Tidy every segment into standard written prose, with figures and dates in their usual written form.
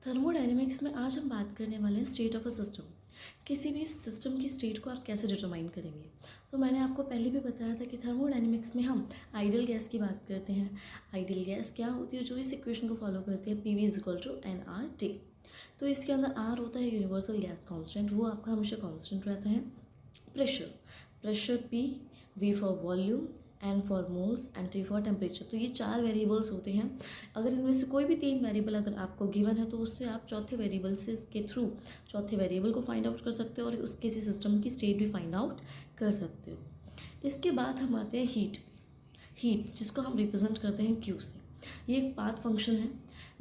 Thermodynamics में आज हम बात करने वाले हैं स्टेट ऑफ अ सिस्टम। किसी भी सिस्टम की स्टेट को आप कैसे डिटरमाइन करेंगे। तो मैंने आपको पहले भी बताया था कि थर्मोडायनेमिक्स में हम आइडियल गैस की बात करते हैं। आइडियल गैस क्या होती है? जो इस इक्वेशन को फॉलो करती है, PV is equal to NRT। तो इसके अंदर R होता है यूनिवर्सल गैस कांस्टेंट, वो आपका हमेशा कांस्टेंट रहता है। Pressure, pressure P, V for volume, N for moles and T for temperature. तो ये 4 वेरिएबल्स होते हैं। अगर इनमें से कोई भी 3 वेरिएबल अगर आपको गिवन है तो उससे आप चौथे वेरिएबल से के थ्रू चौथे वेरिएबल को फाइंड आउट कर सकते हो और उस किसी सिस्टम की स्टेट भी फाइंड आउट कर सकते हो। इसके बाद हम आते हैं हीट जिसको हम रिप्रेजेंट करते हैं Q से। ये एक पाथ फंक्शन है।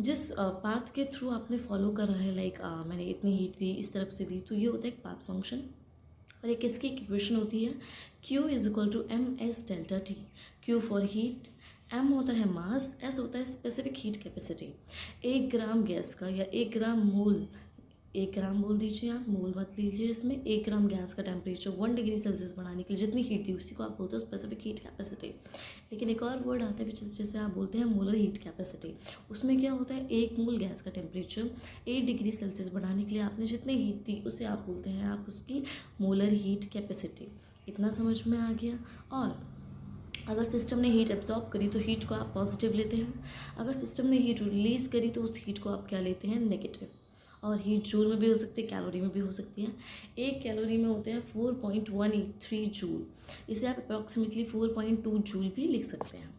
जिस पाथ के थ्रू आपने फॉलो करा है, लाइक मैंने इतनी हीट दी, इस तरफ से दी, तो ये होता है एक पाथ फंक्शन। और एक इसकी इक्वेशन होती है Q is equal to MS delta T। Q for heat, M होता है मास, S होता है specific heat capacity. 1 gram gas का या 1 ग्राम मोल, 1 ग्राम बोल दीजिए, आप मोल मत लीजिए इसमें। 1 ग्राम गैस का टेम्परेचर 1 डिग्री सेल्सियस बढ़ाने के लिए जितनी हीट थी उसी को आप बोलते हो स्पेसिफिक हीट कैपेसिटी। लेकिन एक और वर्ड आता है जिसे आप बोलते हैं मोलर हीट कैपेसिटी। उसमें क्या होता है, 1 मोल गैस का टेम्परेचर 8 डिग्री सेल्सियस बढ़ाने के लिए आपने जितनी हीट दी उसे आप बोलते हैं आप उसकी मोलर हीट कैपेसिटी। इतना समझ में आ गया। और अगर सिस्टम ने हीट एब्जॉर्ब करी तो हीट को आप पॉजिटिव लेते हैं। अगर सिस्टम ने हीट रिलीज़ करी तो उस हीट को आप क्या लेते हैं, नेगेटिव। और हीट जूल में भी हो सकती है, कैलोरी में भी हो सकती है। 1 कैलोरी में होते हैं 4.183 जूल। इसे आप अप्रॉक्सीमेटली 4.2 जूल भी लिख सकते हैं।